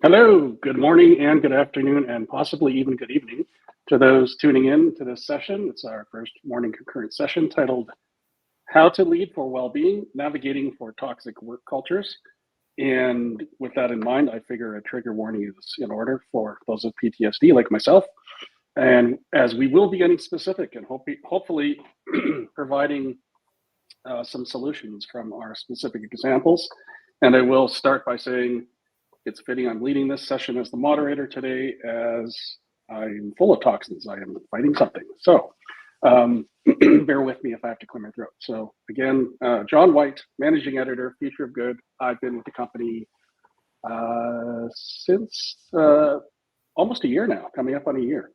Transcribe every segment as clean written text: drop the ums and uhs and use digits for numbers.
Hello, good morning and good afternoon and possibly even good evening to those tuning in to this session. It's our first morning concurrent session titled How to Lead for Wellbeing, Navigating for Toxic Work Cultures. And with that in mind, I figure a trigger warning is in order for those with PTSD like myself. And as we will be getting specific and hopefully providing some solutions from our specific examples. And I will start by saying, it's fitting I'm leading this session as the moderator today as I'm full of toxins. I am fighting something. So bear with me if I have to clear my throat. So again, John White, Managing Editor, Future of Good. I've been with the company since almost a year now, coming up on a year,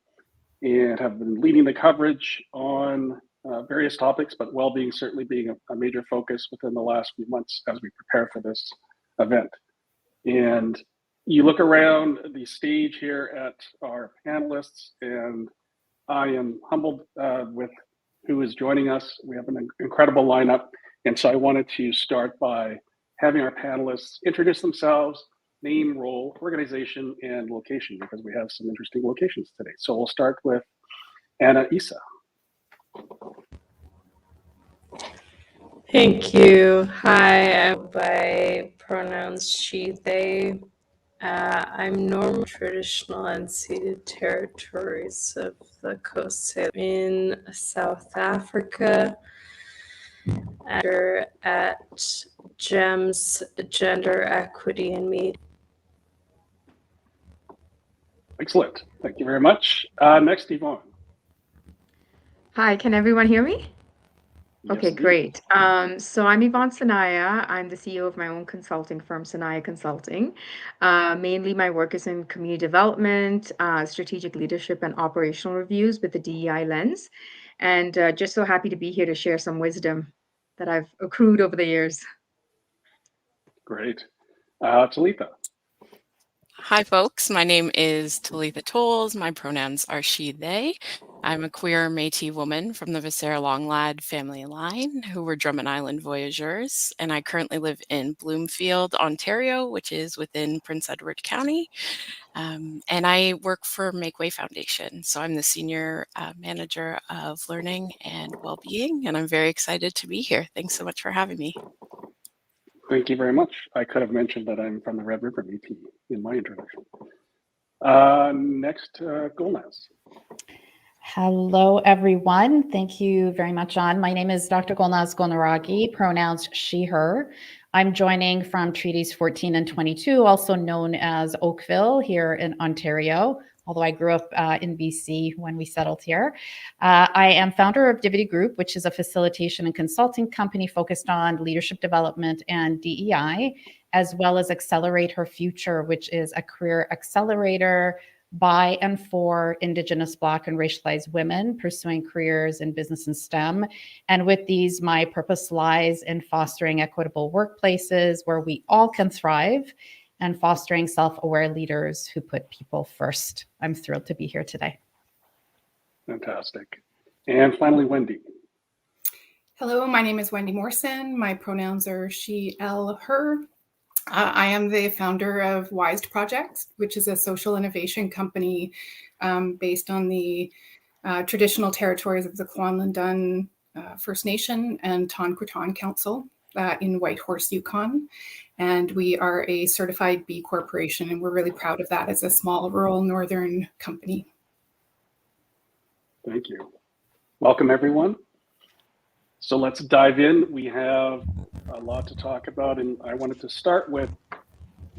and have been leading the coverage on various topics, but well-being certainly being a major focus within the last few months as we prepare for this event. And you look around the stage here at our panelists, and I am humbled with who is joining us. We have an incredible lineup. And so I wanted to start by having our panelists introduce themselves, name, role, organization, and location, because we have some interesting locations today. So we'll start with Anna Issa. Thank you. Hi, I'm by pronouns she, they. I'm normal, traditional, and ceded territories of the coast in South Africa. At GEMS, Gender Equity and Media. Excellent. Thank you very much. Next, Yvonne. Hi, can everyone hear me? Yes, Okay, great. So I'm Yvonne Sanaya. I'm the CEO of my own consulting firm, Sanaya Consulting. Mainly my work is in community development, strategic leadership, and operational reviews with the DEI lens. And just so happy to be here to share some wisdom that I've accrued over the years. Great. Talitha. Hi, folks. My name is Talitha Tolles. My pronouns are she, they. I'm a queer Métis woman from the Viscera Longlad family line who were Drummond Island voyageurs, and I currently live in Bloomfield, Ontario, which is within Prince Edward County. And I work for Make Way Foundation. So I'm the Senior Manager of Learning and Wellbeing, and I'm very excited to be here. Thanks so much for having me. Thank you very much. I could have mentioned that I'm from the Red River Métis in my introduction. Next, Gulnaz. Hello, everyone. Thank you very much, John. My name is Dr. Gulnaz Gonaragi, pronouns she, her. I'm joining from Treaties 14 and 22, also known as Oakville here in Ontario, although I grew up in BC when we settled here. I am founder of Divity Group, which is a facilitation and consulting company focused on leadership development and DEI, as well as Accelerate Her Future, which is a career accelerator by and for Indigenous, Black, and racialized women pursuing careers in business and STEM. And with these, my purpose lies in fostering equitable workplaces where we all can thrive and fostering self-aware leaders who put people first. I'm thrilled to be here today. Fantastic. And finally, Wendy. Hello, my name is Wendy Morrison. My pronouns are she, elle, her. I am the founder of Wised Projects, which is a social innovation company based on the traditional territories of the Kwanlin First Nation and Tonquaton Council in Whitehorse, Yukon. And we are a certified B Corporation, and we're really proud of that as a small rural northern company. Thank you. Welcome, everyone. So let's dive in. We have a lot to talk about, and I wanted to start with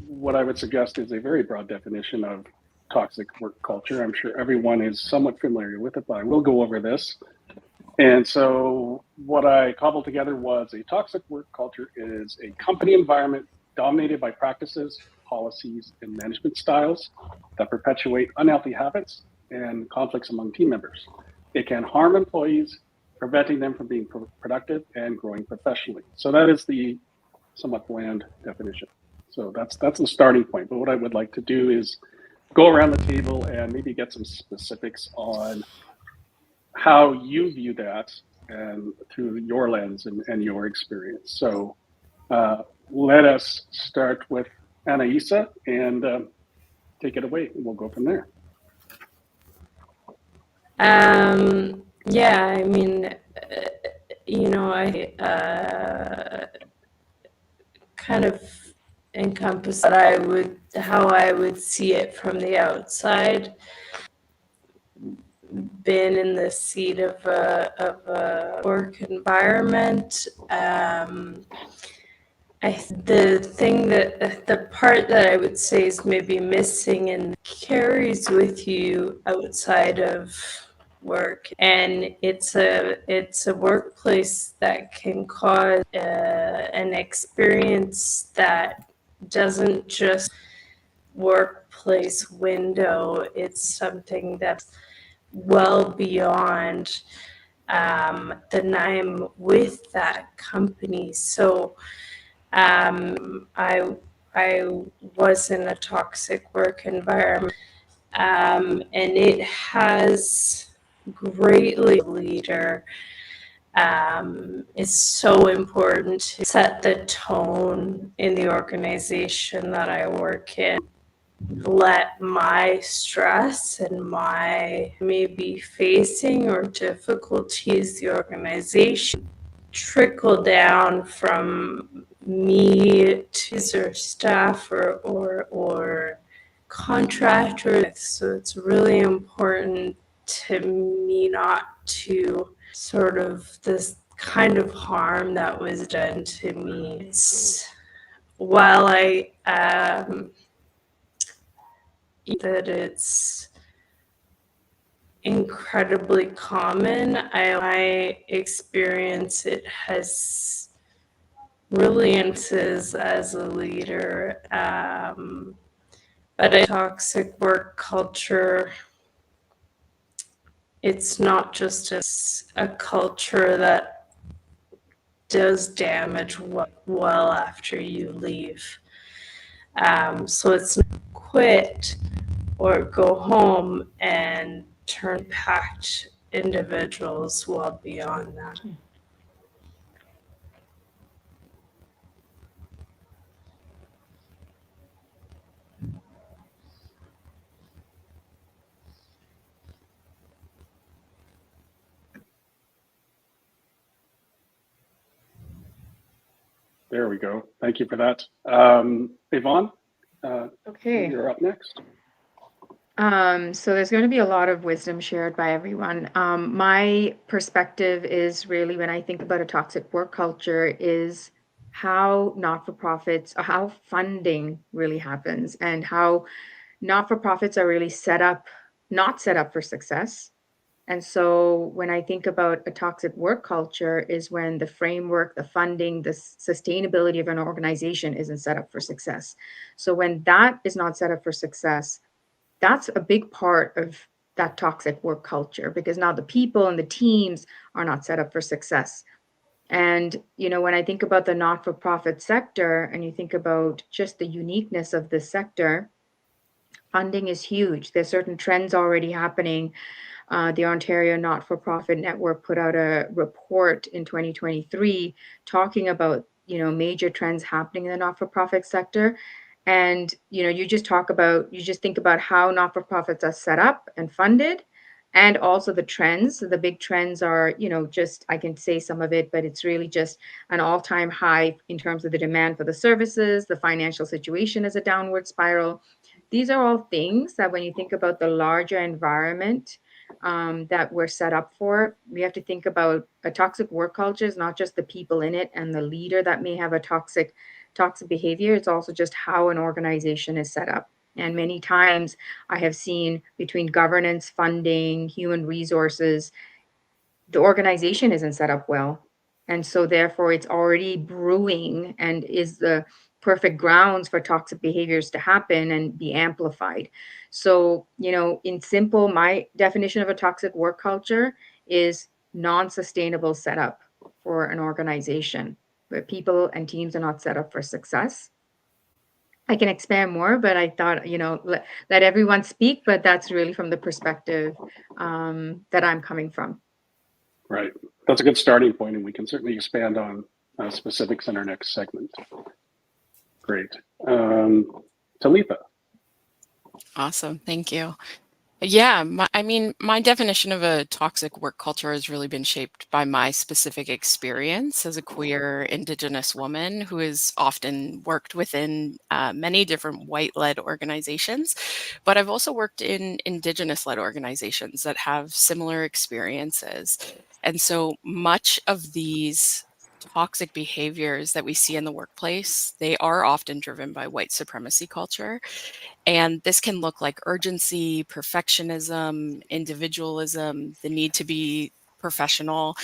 what I would suggest is a very broad definition of toxic work culture. I'm sure everyone is somewhat familiar with it, but I will go over this. And so what I cobbled together was a toxic work culture is a company environment dominated by practices, policies, and management styles that perpetuate unhealthy habits and conflicts among team members. It can harm employees, preventing them from being productive and growing professionally. So that is the somewhat bland definition. So that's the starting point. But what I would like to do is go around the table and maybe get some specifics on how you view that and through your lens and your experience. So let us start with Anaisa. And take it away, and we'll go from there. Yeah, I mean, I kind of encompass how I would see it from the outside. Been in the seat of a work environment. The part that I would say is maybe missing and carries with you outside of work, and it's a workplace that can cause an experience that doesn't just workplace window. It's something that's well beyond than I'm with that company. So I was in a toxic work environment, and it has greatly leader. It's so important to set the tone in the organization that I work in. Let my stress and my maybe facing or difficulties the organization trickle down from me to their staff or contractors. So it's really important to me not to sort of this kind of harm that was done to me. It's while I that it's incredibly common, I experience it has really influences as a leader, but a toxic work culture, it's not just a culture that does damage well after you leave. So it's not quit or go home and impact individuals well beyond that. There we go. Thank you for that. Yvonne, Okay. you're up next. So there's going to be a lot of wisdom shared by everyone. My perspective is really, when I think about a toxic work culture, is how not-for-profits, or how funding really happens, and how not-for-profits are really not set up for success. And so when I think about a toxic work culture, is when the framework, the funding, the sustainability of an organization isn't set up for success. So when that is not set up for success, that's a big part of that toxic work culture, because now the people and the teams are not set up for success. And, when I think about the not-for-profit sector, and you think about just the uniqueness of this sector, funding is huge. There's certain trends already happening. The Ontario Not-for-Profit Network put out a report in 2023 talking about, major trends happening in the not-for-profit sector. And, you just think about how not-for-profits are set up and funded, and also the trends. So the big trends are, I can say some of it, but it's really just an all-time high in terms of the demand for the services. The financial situation is a downward spiral. These are all things that when you think about the larger environment that we're set up for, we have to think about a toxic work culture is not just the people in it and the leader that may have a toxic behavior. It's also just how an organization is set up. And many times I have seen between governance, funding, human resources, the organization isn't set up well. And so therefore it's already brewing and is the perfect grounds for toxic behaviors to happen and be amplified. So, in simple, my definition of a toxic work culture is non-sustainable setup for an organization, where people and teams are not set up for success. I can expand more, but I thought, let everyone speak, but that's really from the perspective that I'm coming from. Right. That's a good starting point, and we can certainly expand on specifics in our next segment. Great. Talitha. Awesome. Thank you. Yeah, my definition of a toxic work culture has really been shaped by my specific experience as a queer Indigenous woman who has often worked within many different white-led organizations. But I've also worked in Indigenous-led organizations that have similar experiences. And so much of these toxic behaviors that we see in the workplace, they are often driven by white supremacy culture. And this can look like urgency, perfectionism, individualism, the need to be professional,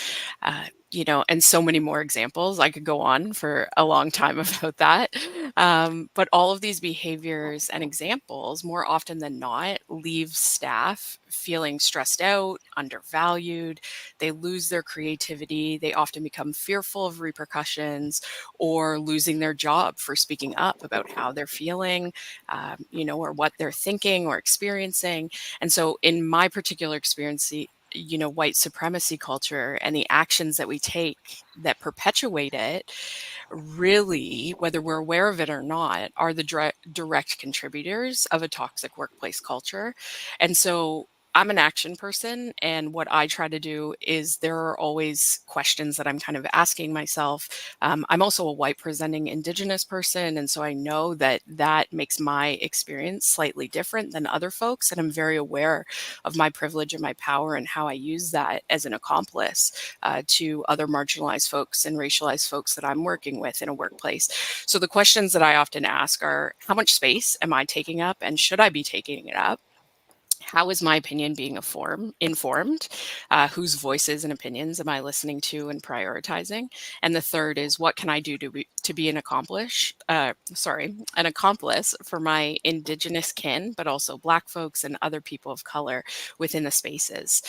and so many more examples. I could go on for a long time about that. But all of these behaviors and examples, more often than not, leave staff feeling stressed out, undervalued. They lose their creativity. They often become fearful of repercussions or losing their job for speaking up about how they're feeling, or what they're thinking or experiencing. And so, in my particular experience, white supremacy culture and the actions that we take that perpetuate it, really, whether we're aware of it or not, are the direct contributors of a toxic workplace culture. And so I'm an action person, and what I try to do is there are always questions that I'm kind of asking myself. I'm also a white presenting Indigenous person, and so I know that that makes my experience slightly different than other folks, and I'm very aware of my privilege and my power and how I use that as an accomplice to other marginalized folks and racialized folks that I'm working with in a workplace. So the questions that I often ask are, how much space am I taking up, and should I be taking it up? How is my opinion being informed? Whose voices and opinions am I listening to and prioritizing? And the third is, what can I do to be an accomplice for my Indigenous kin, but also Black folks and other people of color within the spaces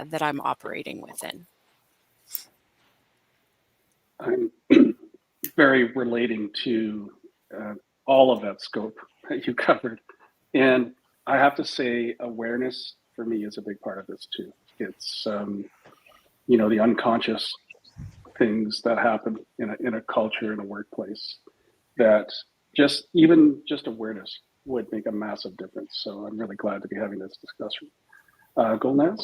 that I'm operating within. I'm very relating to all of that scope that you covered. And I have to say, awareness for me is a big part of this too. It's, the unconscious things that happen in a culture, in a workplace, that just awareness would make a massive difference. So I'm really glad to be having this discussion. Golnaz?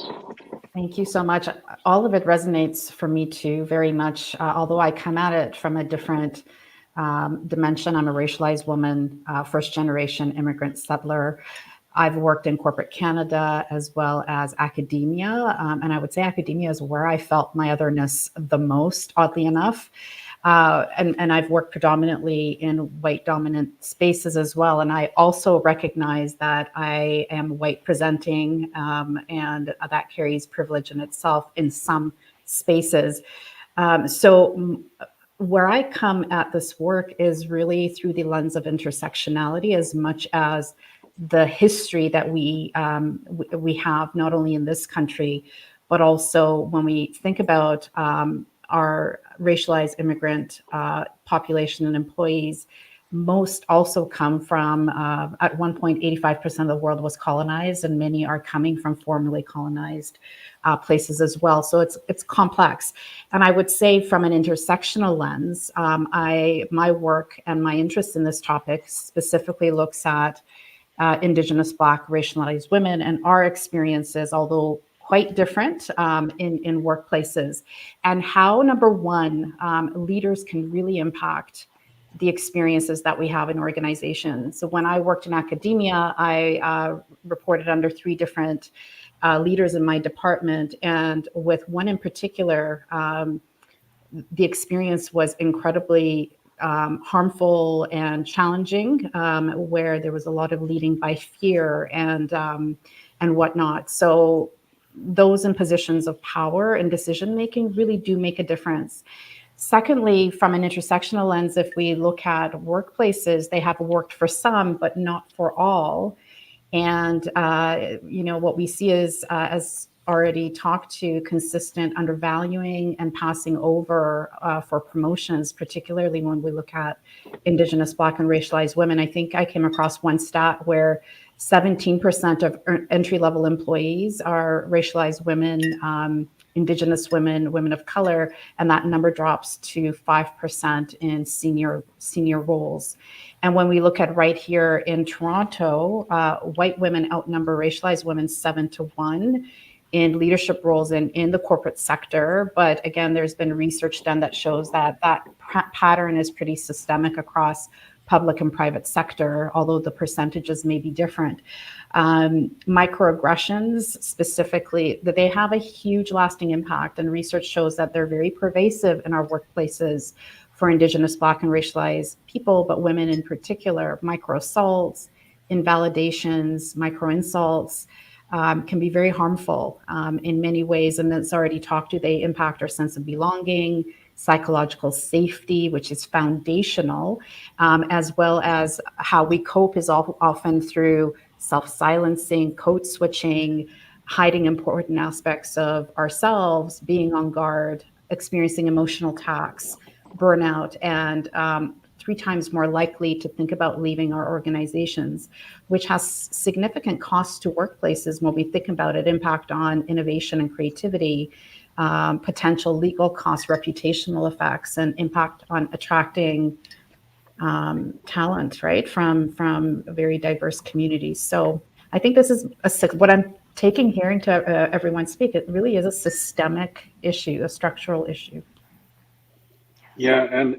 Thank you so much. All of it resonates for me too, very much, although I come at it from a different dimension. I'm a racialized woman, first generation immigrant settler. I've worked in corporate Canada as well as academia. And I would say academia is where I felt my otherness the most, oddly enough. And I've worked predominantly in white dominant spaces as well. And I also recognize that I am white presenting, and that carries privilege in itself in some spaces. So where I come at this work is really through the lens of intersectionality, as much as the history that we have, not only in this country, but also when we think about our racialized immigrant population and employees. Most also come from, at one point, 85% of the world was colonized, and many are coming from formerly colonized places as well. So it's complex. And I would say from an intersectional lens, my work and my interest in this topic specifically looks at Indigenous, Black, racialized women and our experiences, although quite different in workplaces, and how, number one, leaders can really impact the experiences that we have in organizations. So when I worked in academia, I reported under 3 different leaders in my department, and with one in particular, the experience was incredibly harmful and challenging, where there was a lot of leading by fear and whatnot. So those in positions of power and decision making really do make a difference. Secondly, from an intersectional lens, if we look at workplaces, they have worked for some, but not for all. And what we see is, as already talked to, consistent undervaluing and passing over for promotions, particularly when we look at Indigenous, Black, and racialized women. I think I came across one stat where 17% of entry-level employees are racialized women Indigenous women, women of color, and that number drops to 5% in senior roles. And when we look at right here in Toronto, white women outnumber racialized women 7-1 in leadership roles in the corporate sector. But again, there's been research done that shows that pattern is pretty systemic across public and private sector, although the percentages may be different. Microaggressions specifically, that they have a huge lasting impact, and research shows that they're very pervasive in our workplaces for Indigenous, Black, and racialized people, but women in particular. Micro assaults, invalidations, micro insults can be very harmful in many ways, and that's already talked to. They impact our sense of belonging, psychological safety, which is foundational, as well as how we cope is often through self-silencing, code switching, hiding important aspects of ourselves, being on guard, experiencing emotional attacks, burnout, and 3 times more likely to think about leaving our organizations, which has significant costs to workplaces when we think about it, impact on innovation and creativity, potential legal costs, reputational effects, and impact on attracting talent, right, from very diverse communities. So I think this is what I'm hearing to everyone speak. It really is a systemic issue, a structural issue. Yeah, and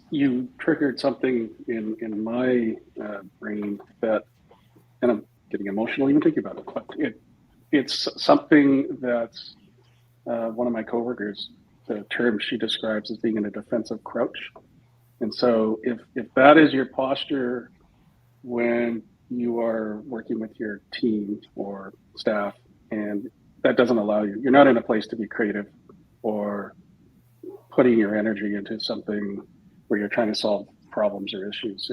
you triggered something in my brain that, and I'm getting emotional even thinking about it, but it's something that one of my coworkers, the term she describes as being in a defensive crouch. And so if that is your posture when you are working with your team or staff, and that doesn't allow you're not in a place to be creative or putting your energy into something where you're trying to solve problems or issues.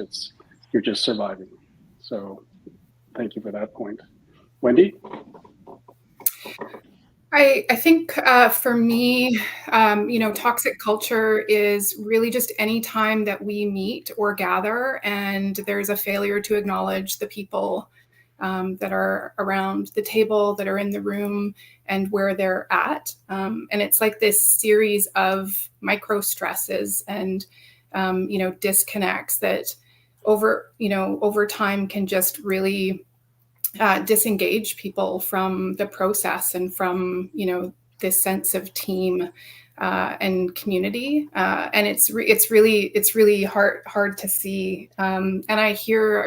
You're just surviving. So thank you for that point. Wendy? I think for me, toxic culture is really just any time that we meet or gather and there's a failure to acknowledge the people that are around the table, that are in the room, and where they're at. And it's like this series of micro stresses and, disconnects that over time can just really disengage people from the process and from, this sense of team and community. And it's really hard to see. And I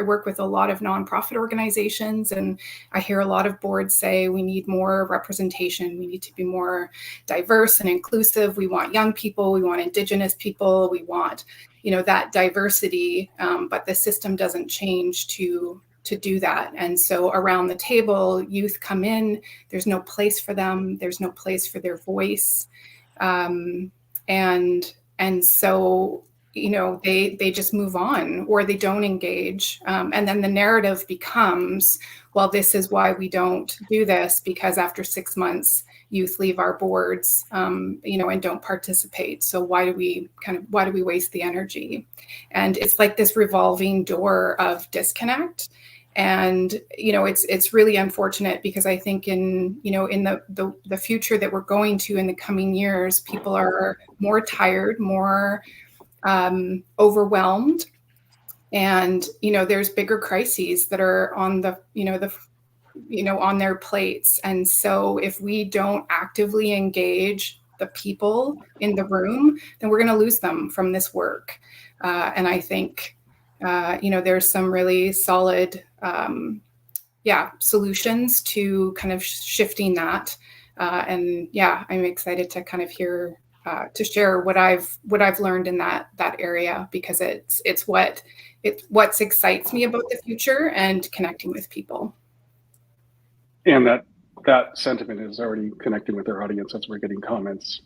work with a lot of nonprofit organizations, and I hear a lot of boards say we need more representation. We need to be more diverse and inclusive. We want young people. We want Indigenous people. We want, that diversity. But the system doesn't change to do that. And so around the table, youth come in, there's no place for them. There's no place for their voice. And so, they just move on or they don't engage. And then the narrative becomes, well, this is why we don't do this, because after 6 months, youth leave our boards, and don't participate. So why do we waste the energy? And it's like this revolving door of disconnect. And, it's really unfortunate because I think in the future that we're going to in the coming years, people are more tired, more overwhelmed. And, there's bigger crises that are on on their plates. And so if we don't actively engage the people in the room, then we're going to lose them from this work. And I think, there's some really solid solutions to kind of shifting that. I'm excited to kind of hear to share what I've learned in that area, because it's what excites me about the future and connecting with people. And that sentiment is already connecting with our audience as we're getting comments.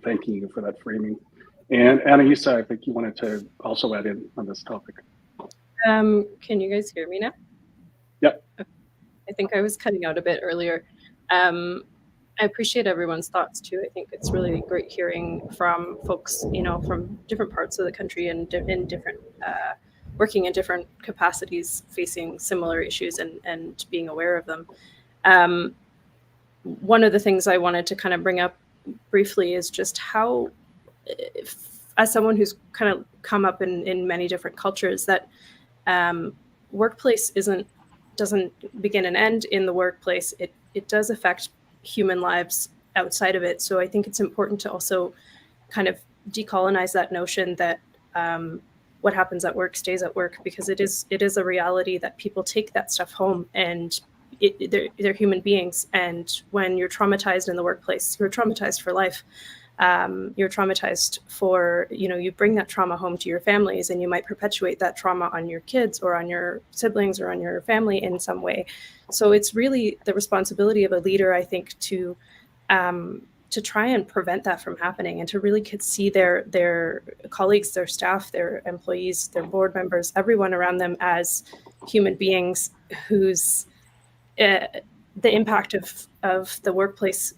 Thanking you for that framing. And Anahisa, I think you wanted to also add in on this topic. Can you guys hear me now? Yep. I think I was cutting out a bit earlier. I appreciate everyone's thoughts too. I think it's really great hearing from folks, from different parts of the country and in different, working in different capacities, facing similar issues and being aware of them. One of the things I wanted to kind of bring up briefly is just how, as someone who's kind of come up in many different cultures, that workplace doesn't begin and end in the workplace. It does affect human lives outside of it. So I think it's important to also kind of decolonize that notion that what happens at work stays at work, because it is a reality that people take that stuff home, and they're human beings. And when you're traumatized in the workplace, you're traumatized for life. You're traumatized for, you bring that trauma home to your families, and you might perpetuate that trauma on your kids or on your siblings or on your family in some way. So it's really the responsibility of a leader, I think, to try and prevent that from happening, and to really see their colleagues, their staff, their employees, their board members, everyone around them as human beings whose the impact of the workplace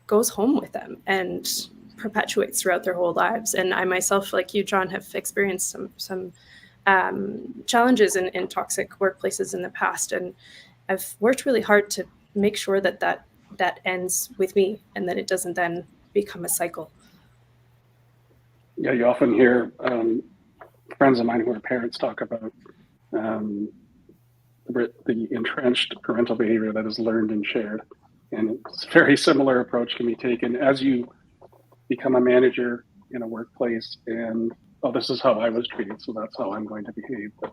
goes home with them and perpetuates throughout their whole lives. And I myself, like you, John, have experienced some challenges in toxic workplaces in the past, and I've worked really hard to make sure that ends with me, and that it doesn't then become a cycle. Yeah, you often hear friends of mine who are parents talk about the entrenched parental behavior that is learned and shared. And it's a very similar approach can be taken as you become a manager in a workplace, and, this is how I was treated, so that's how I'm going to behave. But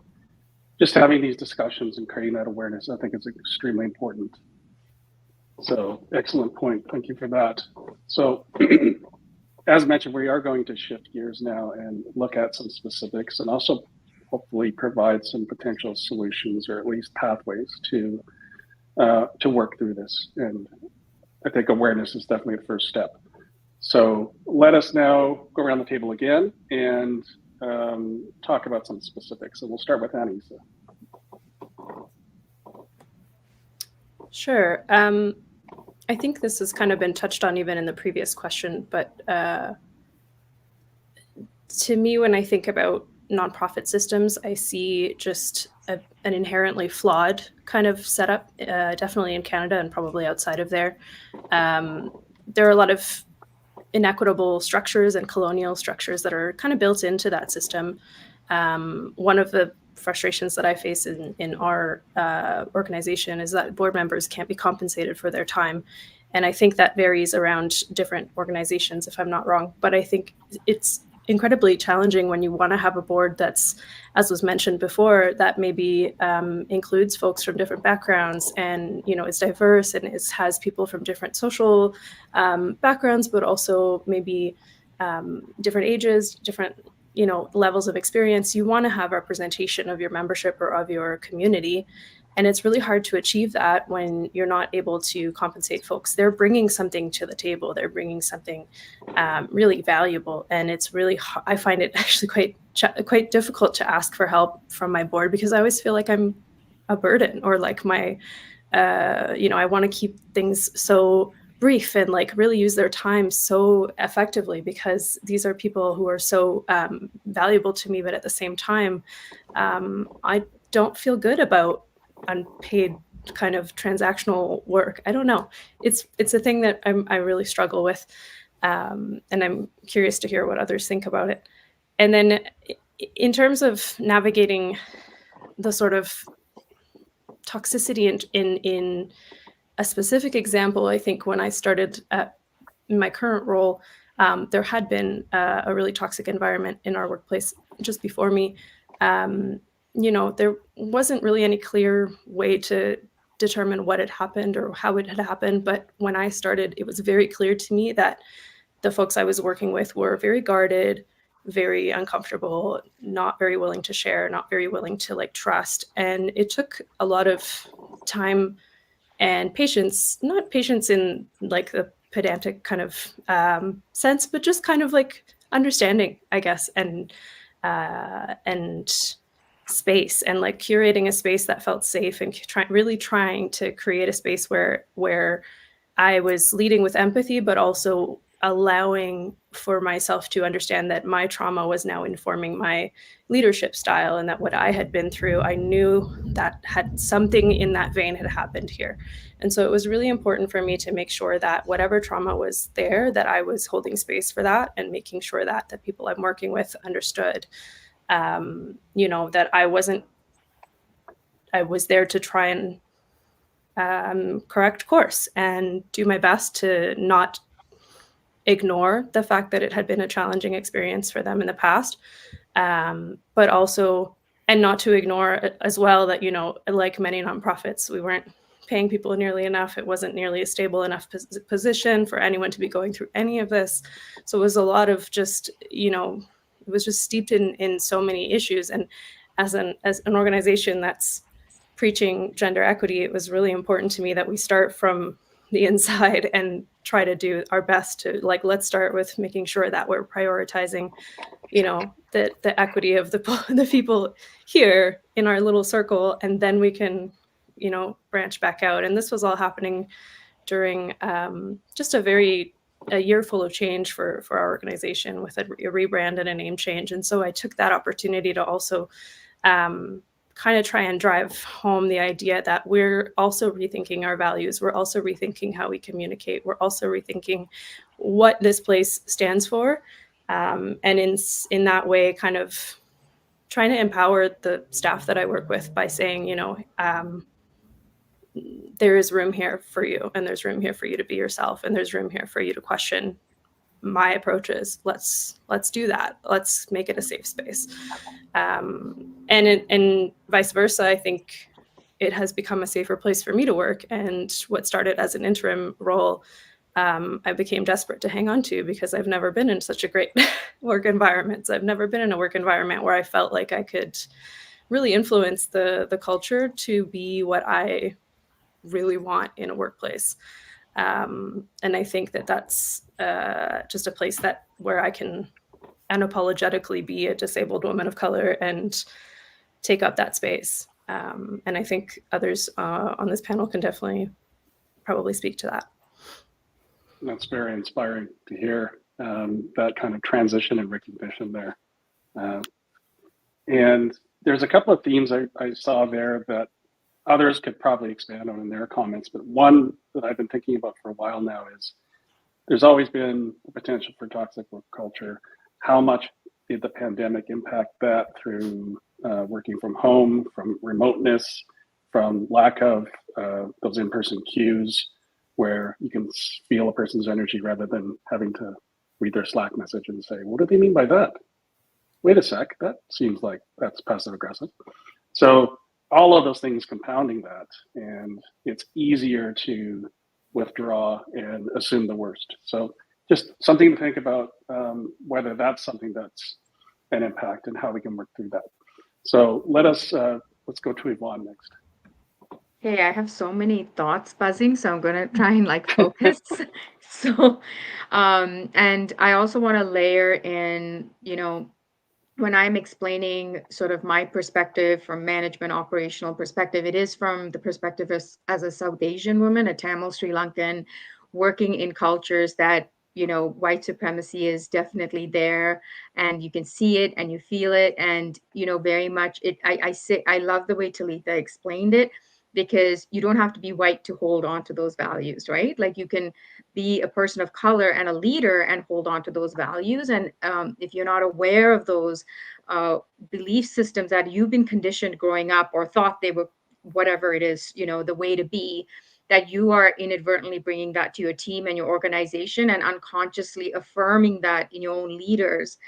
just having these discussions and creating that awareness, I think, is extremely important. So excellent point. Thank you for that. So as mentioned, we are going to shift gears now and look at some specifics, and also hopefully provide some potential solutions, or at least pathways to work through this. And I think awareness is definitely the first step. So let us now go around the table again and talk about some specifics. And we'll start with Anissa. Sure. I think this has kind of been touched on even in the previous question, but to me, when I think about nonprofit systems, I see just an inherently flawed kind of setup, definitely in Canada and probably outside of there. There are a lot of inequitable structures and colonial structures that are kind of built into that system. One of the frustrations that I face in our organization is that board members can't be compensated for their time. And I think that varies around different organizations, if I'm not wrong. But I think it's incredibly challenging when you want to have a board that's, as was mentioned before, that maybe includes folks from different backgrounds, and is diverse, and has people from different social backgrounds, but also maybe different ages, different levels of experience. You want to have representation of your membership or of your community. And it's really hard to achieve that when you're not able to compensate folks. They're bringing something to the table. They're bringing something really valuable. And it's really, I find it actually quite difficult to ask for help from my board, because I always feel like I'm a burden, or like I want to keep things so brief and like really use their time so effectively, because these are people who are so valuable to me. But at the same time, I don't feel good about unpaid kind of transactional work. I don't know. It's a thing that I really struggle with. And I'm curious to hear what others think about it. And then in terms of navigating the sort of toxicity in a specific example, I think when I started in my current role, there had been a really toxic environment in our workplace just before me. There wasn't really any clear way to determine what had happened or how it had happened. But when I started, it was very clear to me that the folks I was working with were very guarded, very uncomfortable, not very willing to share, not very willing to trust. And it took a lot of time and patience, not patience in the pedantic kind of sense, but just kind of understanding, I guess, and space, and curating a space that felt safe, and really trying to create a space where I was leading with empathy, but also allowing for myself to understand that my trauma was now informing my leadership style, and that what I had been through, I knew that had something in that vein had happened here. And so it was really important for me to make sure that whatever trauma was there, that I was holding space for that and making sure that the people I'm working with understood, that I was there to try and correct course and do my best to not ignore the fact that it had been a challenging experience for them in the past, but also, and not to ignore as well that, like many nonprofits, we weren't paying people nearly enough. It wasn't nearly a stable enough position for anyone to be going through any of this. So it was a lot of just, it was just steeped in so many issues. And as an organization that's preaching gender equity, it was really important to me that we start from the inside and try to do our best to, let's start with making sure that we're prioritizing, the equity of the people here in our little circle, and then we can, branch back out. And this was all happening during just a year full of change for our organization, with a rebrand and a name change. And so I took that opportunity to also kind of try and drive home the idea that we're also rethinking our values. We're also rethinking how we communicate. We're also rethinking what this place stands for. And in that way, kind of trying to empower the staff that I work with by saying, there is room here for you, and there's room here for you to be yourself, and there's room here for you to question my approaches. Let's do that. Let's make it a safe space. And vice versa, I think it has become a safer place for me to work. And what started as an interim role, I became desperate to hang on to, because I've never been in such a great work environment. So I've never been in a work environment where I felt like I could really influence the culture to be what I really want in a workplace. And I think that that's just a place where I can unapologetically be a disabled woman of color and take up that space. And I think others on this panel can definitely probably speak to that. That's very inspiring to hear, that kind of transition and recognition there. And there's a couple of themes I saw there that others could probably expand on in their comments, but one that I've been thinking about for a while now is there's always been a potential for toxic work culture. How much did the pandemic impact that through working from home, from remoteness, from lack of those in-person cues where you can feel a person's energy rather than having to read their Slack message and say, what do they mean by that? Wait a sec, that seems like that's passive aggressive. So all of those things compounding that, and it's easier to withdraw and assume the worst. So just something to think about, whether that's something that's an impact and how we can work through that. So let's go to Yvonne next. Hey, I have so many thoughts buzzing, so I'm gonna try and focus. So, and I also want to layer in, when I'm explaining sort of my perspective from management operational perspective, it is from the perspective as a South Asian woman, a Tamil Sri Lankan, working in cultures that, white supremacy is definitely there, and you can see it and you feel it. And, very much I love the way Talitha explained it, because you don't have to be white to hold on to those values, right? Like, you can be a person of color and a leader and hold on to those values. And if you're not aware of those belief systems that you've been conditioned growing up, or thought they were, whatever it is, the way to be, that you are inadvertently bringing that to your team and your organization, and unconsciously affirming that in your own leaders,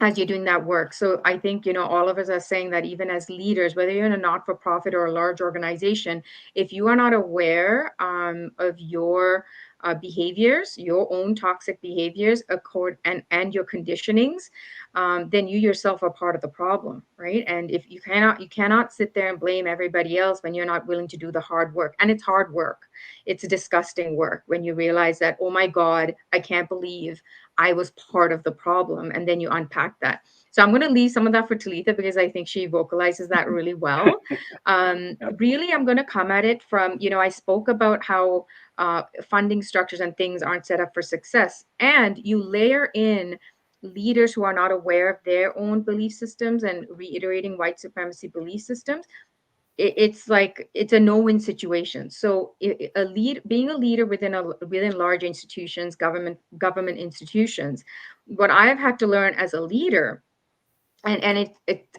as you're doing that work. So I think, all of us are saying that even as leaders, whether you're in a not-for-profit or a large organization, if you are not aware of your behaviors, your own toxic behaviors, and your conditionings, then you yourself are part of the problem, right? And if you cannot sit there and blame everybody else when you're not willing to do the hard work. And it's hard work. It's disgusting work when you realize that, oh my God, I can't believe I was part of the problem. And then you unpack that. So I'm going to leave some of that for Talitha because I think she vocalizes that really well. Really, I'm going to come at it from, I spoke about how funding structures and things aren't set up for success. And you layer in leaders who are not aware of their own belief systems and reiterating white supremacy belief systems. It's like it's a no-win situation. So being a leader within large institutions, government institutions, what I've had to learn as a leader, and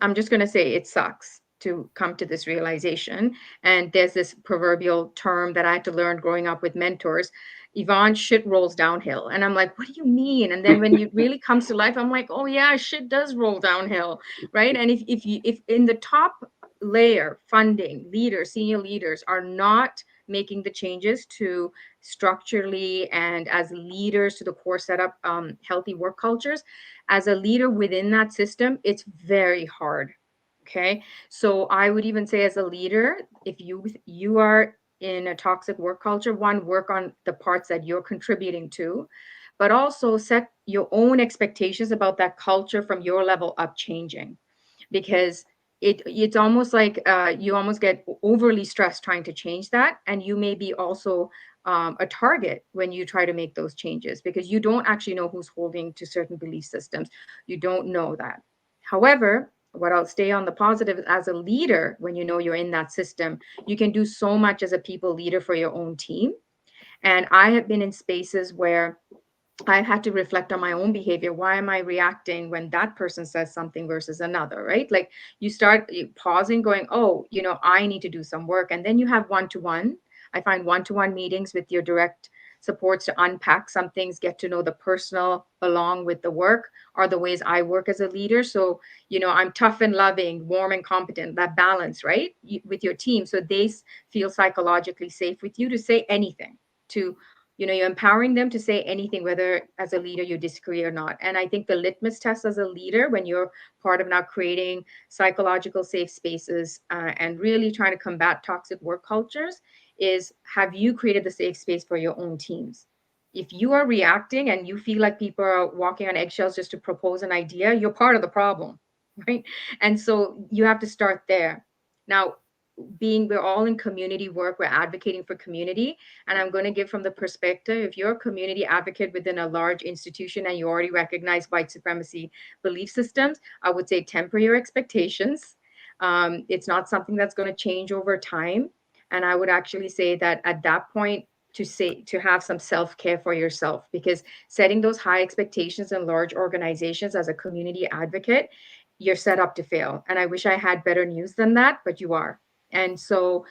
I'm just going to say it sucks to come to this realization. And there's this proverbial term that I had to learn growing up with mentors. Yvonne, shit rolls downhill. And I'm like, what do you mean? And then when it really comes to life, I'm like, oh yeah, shit does roll downhill, right? And if in the top layer, funding, leaders, senior leaders are not making the changes to structurally and as leaders to the core setup, healthy work cultures, as a leader within that system, it's very hard. Okay. So I would even say as a leader, if you are in a toxic work culture, one, work on the parts that you're contributing to, but also set your own expectations about that culture from your level up changing, because it's almost like you almost get overly stressed trying to change that. And you may be also a target when you try to make those changes, because you don't actually know who's holding to certain belief systems. You don't know that. However, what I'll stay on the positive as a leader, when you know you're in that system, you can do so much as a people leader for your own team. And I have been in spaces where I had to reflect on my own behavior. Why am I reacting when that person says something versus another, right? Like you start pausing, going, oh, I need to do some work. And then you have one-to-one. I find one-to-one meetings with your direct supports to unpack some things, get to know the personal along with the work, are the ways I work as a leader. So, I'm tough and loving, warm and competent, that balance, right? With your team. So they feel psychologically safe with you to say anything, to you're empowering them to say anything, whether as a leader you disagree or not. And I think the litmus test as a leader, when you're part of now creating psychological safe spaces and really trying to combat toxic work cultures, is have you created the safe space for your own teams? If you are reacting and you feel like people are walking on eggshells just to propose an idea, you're part of the problem, right? And so you have to start there. Now, we're all in community work, we're advocating for community. And I'm going to give from the perspective, if you're a community advocate within a large institution and you already recognize white supremacy belief systems, I would say temper your expectations. It's not something that's going to change over time. And I would actually say that at that point, to have some self-care for yourself, because setting those high expectations in large organizations as a community advocate, you're set up to fail. And I wish I had better news than that, but you are. And so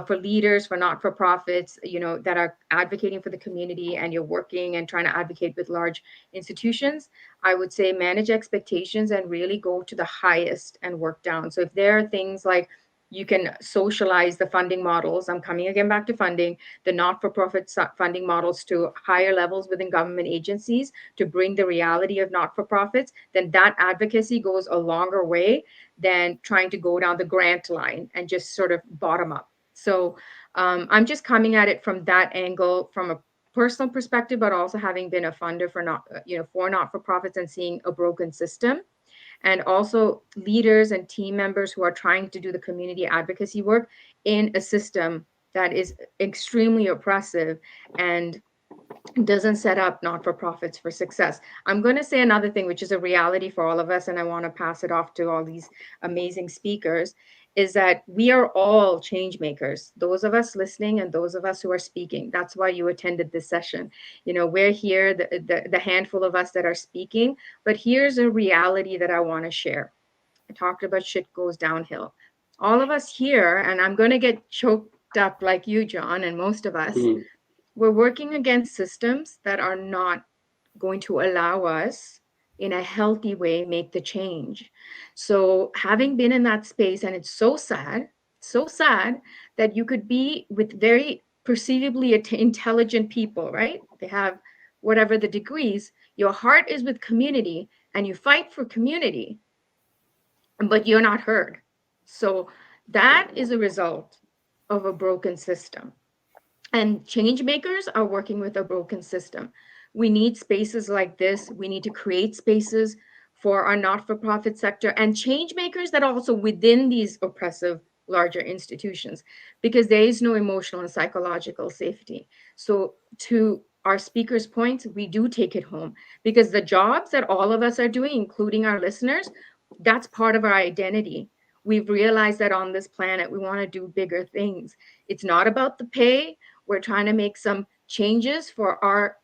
for leaders, for not-for-profits, that are advocating for the community, and you're working and trying to advocate with large institutions, I would say manage expectations and really go to the highest and work down. So if there are things like you can socialize the funding models, I'm coming again back to funding, the not-for-profit funding models to higher levels within government agencies to bring the reality of not-for-profits, then that advocacy goes a longer way than trying to go down the grant line and just sort of bottom up. So I'm just coming at it from that angle, from a personal perspective, but also having been a funder for not-for-profits and seeing a broken system. And also leaders and team members who are trying to do the community advocacy work in a system that is extremely oppressive and doesn't set up not-for-profits for success. I'm going to say another thing, which is a reality for all of us, and I want to pass it off to all these amazing speakers, is that we are all change makers. Those of us listening and those of us who are speaking. That's why you attended this session. We're here, the handful of us that are speaking, but here's a reality that I want to share. I talked about shit goes downhill. All of us here, and I'm going to get choked up like you, John, and most of us, we're working against systems that are not going to allow us in a healthy way make the change. So having been in that space, and it's so sad that you could be with very perceivably intelligent people, right? They have whatever the degrees, your heart is with community and you fight for community, but you're not heard. So that is a result of a broken system. And change makers are working with a broken system. We need spaces like this. We need to create spaces for our not-for-profit sector and change makers that are also within these oppressive larger institutions, because there is no emotional and psychological safety. So to our speaker's point, we do take it home, because the jobs that all of us are doing, including our listeners, that's part of our identity. We've realized that on this planet, we want to do bigger things. It's not about the pay. We're trying to make some changes for our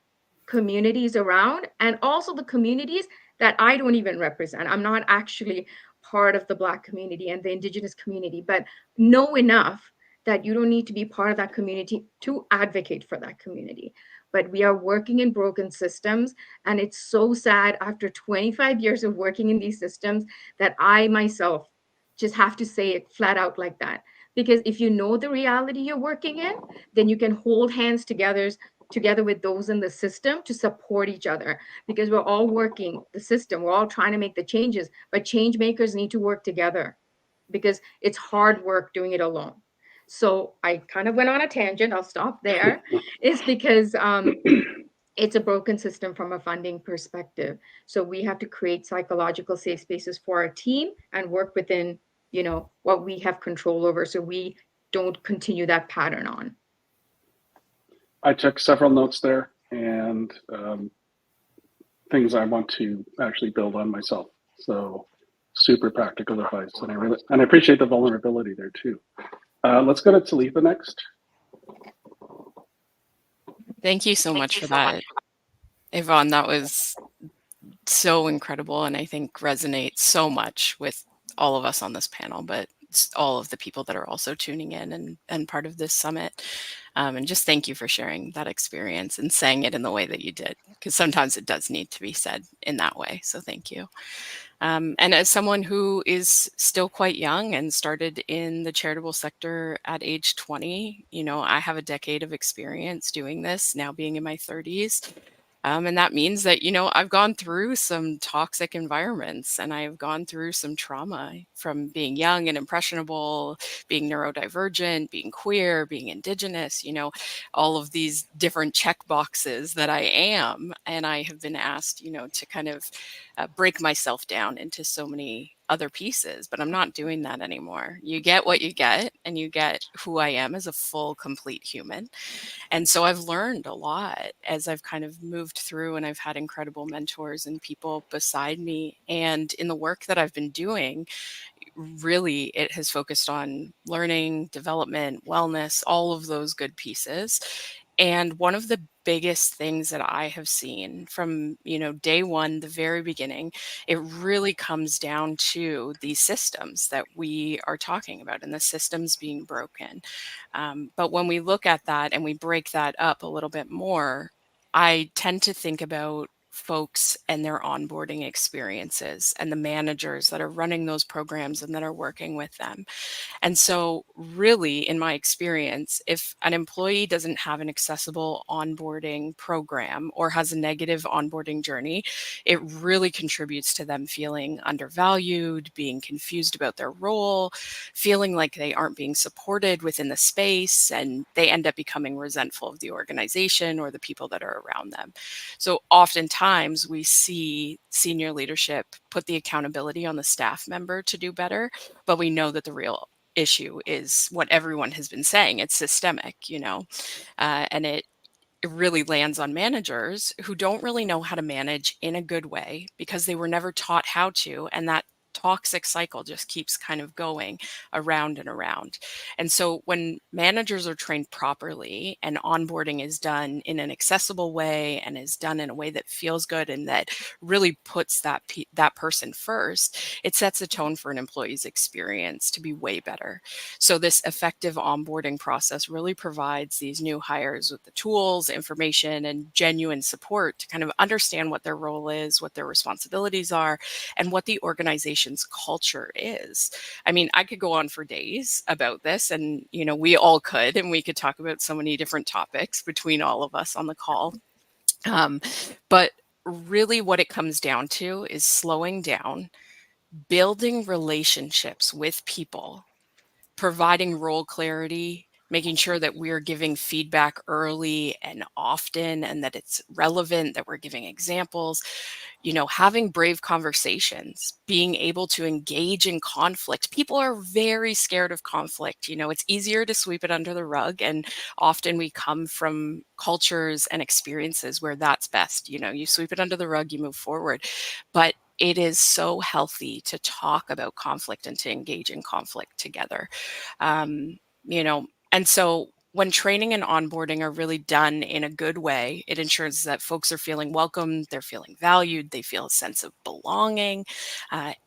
communities around, and also the communities that I don't even represent. I'm not actually part of the Black community and the Indigenous community, but know enough that you don't need to be part of that community to advocate for that community. But we are working in broken systems, and it's so sad after 25 years of working in these systems that I myself just have to say it flat out like that. Because if you know the reality you're working in, then you can hold hands together with those in the system to support each other, because we're all working the system. We're all trying to make the changes, but change makers need to work together, because it's hard work doing it alone. So I kind of went on a tangent. I'll stop there. It's because it's a broken system from a funding perspective. So we have to create psychological safe spaces for our team and work within, what we have control over, so we don't continue that pattern on. I took several notes there, and things I want to actually build on myself. So super practical advice, and I appreciate the vulnerability there too. Let's go to Talitha next. Thank you so much for that, Yvonne. That was so incredible, and I think resonates so much with all of us on this panel, but all of the people that are also tuning in and part of this summit. And just thank you for sharing that experience and saying it in the way that you did, because sometimes it does need to be said in that way. So thank you. And as someone who is still quite young and started in the charitable sector at age 20, I have a decade of experience doing this, now being in my 30s. And that means that, I've gone through some toxic environments, and I've gone through some trauma from being young and impressionable, being neurodivergent, being queer, being Indigenous, all of these different check boxes that I am. And I have been asked, to kind of break myself down into so many other pieces, but I'm not doing that anymore. You get what you get, and you get who I am as a full, complete human. And so I've learned a lot as I've kind of moved through, and I've had incredible mentors and people beside me. And in the work that I've been doing, really it has focused on learning, development, wellness, all of those good pieces. And one of the biggest things that I have seen from, day one, the very beginning, it really comes down to these systems that we are talking about and the systems being broken. But when we look at that and we break that up a little bit more, I tend to think about folks and their onboarding experiences and the managers that are running those programs and that are working with them. And so really, in my experience, if an employee doesn't have an accessible onboarding program or has a negative onboarding journey, it really contributes to them feeling undervalued, being confused about their role, feeling like they aren't being supported within the space, and they end up becoming resentful of the organization or the people that are around them. So oftentimes we see senior leadership put the accountability on the staff member to do better, but we know that the real issue is what everyone has been saying. It's systemic, and it really lands on managers who don't really know how to manage in a good way because they were never taught how to. And that toxic cycle just keeps kind of going around and around. And so when managers are trained properly and onboarding is done in an accessible way and is done in a way that feels good and that really puts that person first, it sets a tone for an employee's experience to be way better. So this effective onboarding process really provides these new hires with the tools, information, and genuine support to kind of understand what their role is, what their responsibilities are, and what the organization's culture is. I mean, I could go on for days about this, and we all could, and we could talk about so many different topics between all of us on the call. But really what it comes down to is slowing down, building relationships with people, providing role clarity, making sure that we're giving feedback early and often, and that it's relevant, that we're giving examples, having brave conversations, being able to engage in conflict. People are very scared of conflict. It's easier to sweep it under the rug. And often we come from cultures and experiences where that's best. You sweep it under the rug, you move forward. But it is so healthy to talk about conflict and to engage in conflict together. And so when training and onboarding are really done in a good way, it ensures that folks are feeling welcome, they're feeling valued, they feel a sense of belonging,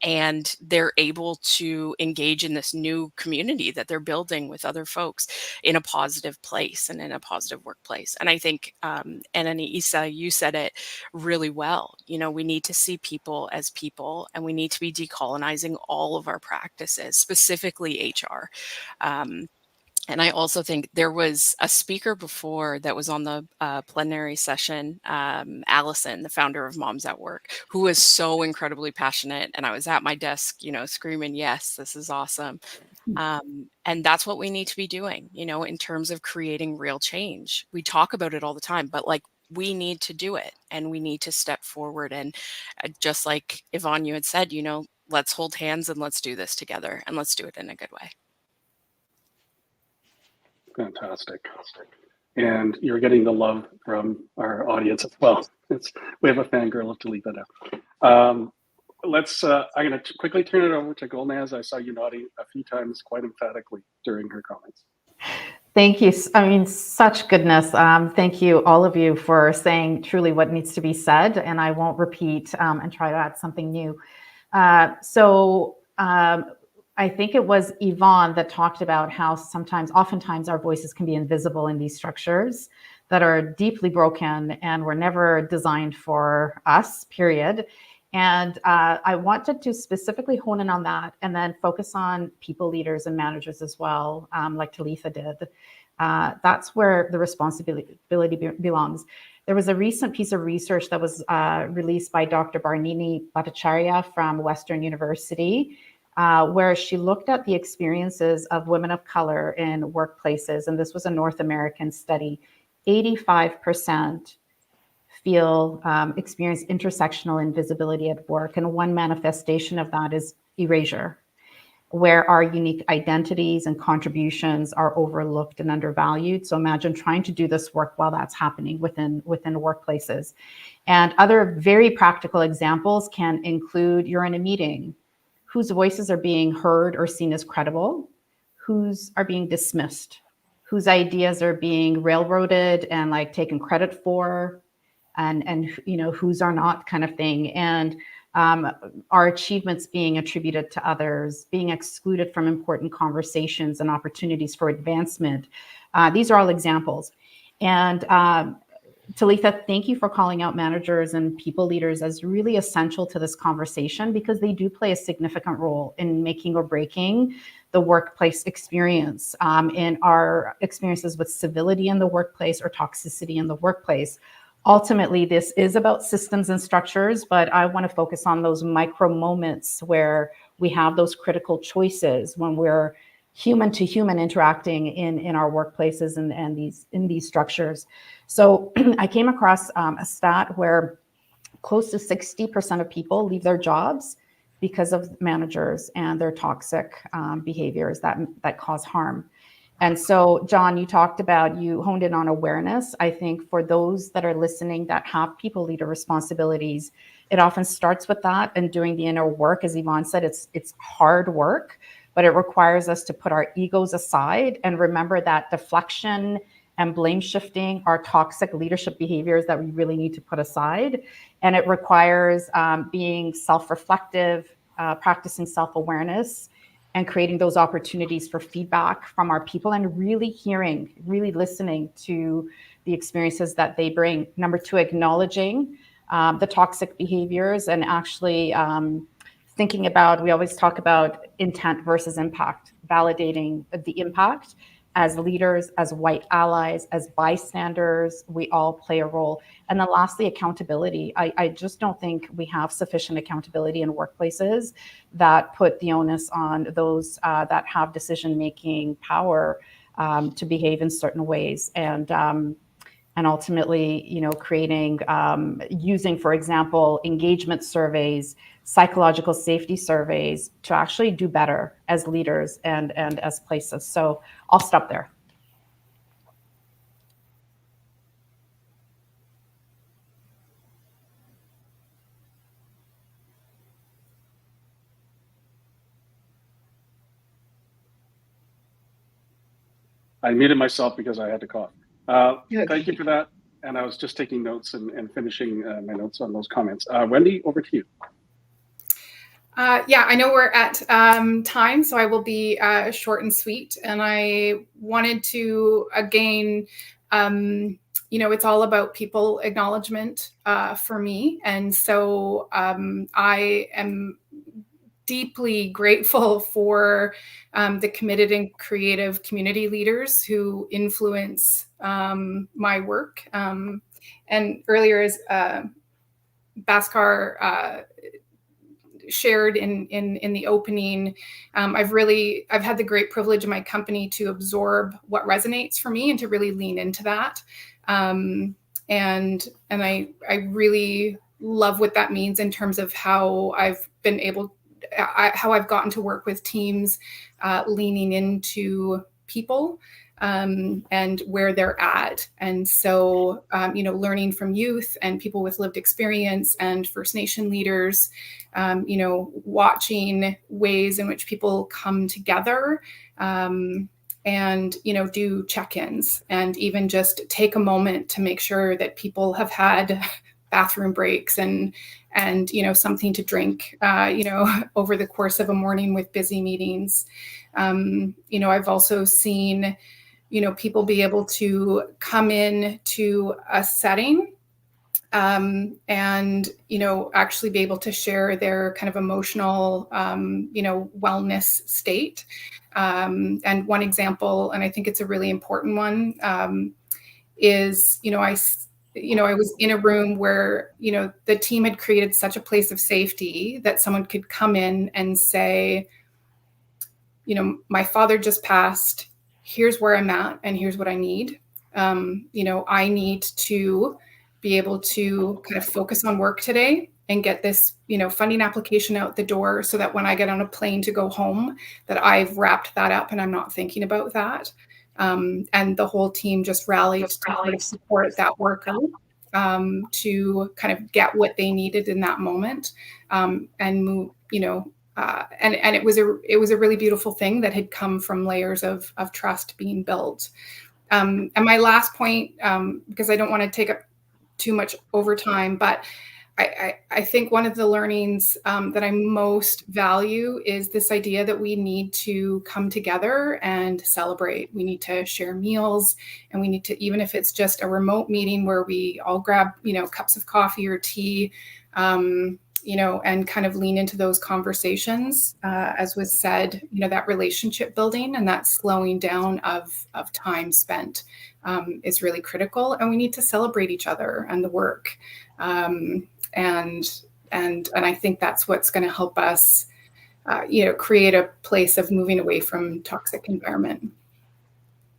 and they're able to engage in this new community that they're building with other folks in a positive place and in a positive workplace. And I think, and Anissa, you said it really well. We need to see people as people, and we need to be decolonizing all of our practices, specifically HR. And I also think there was a speaker before that was on the plenary session, Allison, the founder of Moms at Work, who was so incredibly passionate. And I was at my desk, screaming, yes, this is awesome. And that's what we need to be doing, in terms of creating real change. We talk about it all the time, but we need to do it, and we need to step forward. And just like Yvonne, you had said, let's hold hands and let's do this together, and let's do it in a good way. Fantastic. And you're getting the love from our audience as well. We have a fangirl of Talitha now. I'm going to quickly turn it over to Golnaz. I saw you nodding a few times quite emphatically during her comments. Thank you. I mean, such goodness. Thank you, all of you, for saying truly what needs to be said. And I won't repeat and try to add something new. I think it was Yvonne that talked about how oftentimes our voices can be invisible in these structures that are deeply broken and were never designed for us, period. And I wanted to specifically hone in on that and then focus on people leaders and managers as well, like Talitha did. That's where the responsibility belongs. There was a recent piece of research that was released by Dr. Barnini Bhattacharya from Western University, where she looked at the experiences of women of color in workplaces. And this was a North American study. 85% experience intersectional invisibility at work. And one manifestation of that is erasure, where our unique identities and contributions are overlooked and undervalued. So imagine trying to do this work while that's happening within workplaces. And other very practical examples can include you're in a meeting, whose voices are being heard or seen as credible, whose are being dismissed, whose ideas are being railroaded and taken credit for, and whose are not, kind of thing. And our achievements being attributed to others, being excluded from important conversations and opportunities for advancement. These are all examples. And Talitha, thank you for calling out managers and people leaders as really essential to this conversation, because they do play a significant role in making or breaking the workplace experience, in our experiences with civility in the workplace or toxicity in the workplace. Ultimately, this is about systems and structures, but I want to focus on those micro moments where we have those critical choices when we're human to human interacting in our workplaces and in these structures. So I came across a stat where close to 60% of people leave their jobs because of managers and their toxic behaviors that cause harm. And so, John, you honed in on awareness. I think for those that are listening that have people leader responsibilities, it often starts with that and doing the inner work. As Yvonne said, it's hard work, but it requires us to put our egos aside and remember that deflection and blame shifting are toxic leadership behaviors that we really need to put aside. And it requires being self-reflective, practicing self-awareness, and creating those opportunities for feedback from our people and really listening to the experiences that they bring. Number 2, acknowledging the toxic behaviors and actually thinking about, we always talk about intent versus impact, validating the impact. As leaders, as white allies, as bystanders, we all play a role. And then lastly, accountability. I just don't think we have sufficient accountability in workplaces that put the onus on those that have decision-making power to behave in certain ways, and ultimately, creating, using, for example, engagement surveys, psychological safety surveys to actually do better as leaders and as places. So I'll stop there. I muted myself because I had to cough. Okay. Thank you for that. And I was just taking notes and finishing my notes on those comments. Wendy, over to you. Yeah, I know we're at time, so I will be short and sweet. And I wanted to, again, it's all about people acknowledgement for me. And so I am deeply grateful for the committed and creative community leaders who influence my work. And earlier, as Bhaskar shared in the opening, I've had the great privilege in my company to absorb what resonates for me and to really lean into that. And I really love what that means in terms of how I've been how I've gotten to work with teams, leaning into people and where they're at. And so, learning from youth and people with lived experience and First Nation leaders, watching ways in which people come together and, do check-ins and even just take a moment to make sure that people have had bathroom breaks and something to drink, over the course of a morning with busy meetings. I've also seen, people be able to come in to a setting and, actually be able to share their kind of emotional, wellness state. And one example, and I think it's a really important one, is, I was in a room where, the team had created such a place of safety that someone could come in and say, my father just passed, here's where I'm at, and here's what I need. I need to be able to kind of focus on work today and get this, funding application out the door so that when I get on a plane to go home, that I've wrapped that up and I'm not thinking about that. And the whole team just rallied to kind of support that worker to kind of get what they needed in that moment and move, and it was a really beautiful thing that had come from layers of trust being built. And my last point, because I don't want to take up too much overtime, but I think one of the learnings that I most value is this idea that we need to come together and celebrate. We need to share meals, and we need to, even if it's just a remote meeting where we all grab, cups of coffee or tea, and kind of lean into those conversations, as was said, that relationship building and that slowing down of time spent is really critical. And we need to celebrate each other and the work. And I think that's what's going to help us, create a place of moving away from toxic environment.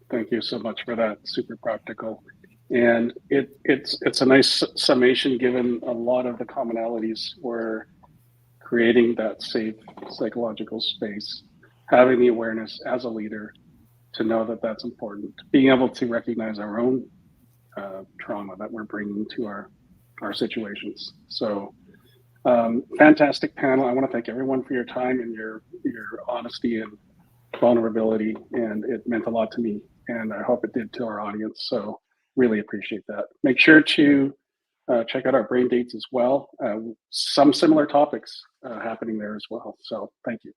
Thank you so much for that. Super practical. And it's a nice summation given a lot of the commonalities were creating that safe psychological space, having the awareness as a leader to know that that's important, being able to recognize our own trauma that we're bringing to our situations. So fantastic panel. I want to thank everyone for your time and your honesty and vulnerability, and it meant a lot to me, and I hope it did to our audience. So really appreciate that. Make sure to check out our brain dates as well. Some similar topics happening there as well. So thank you.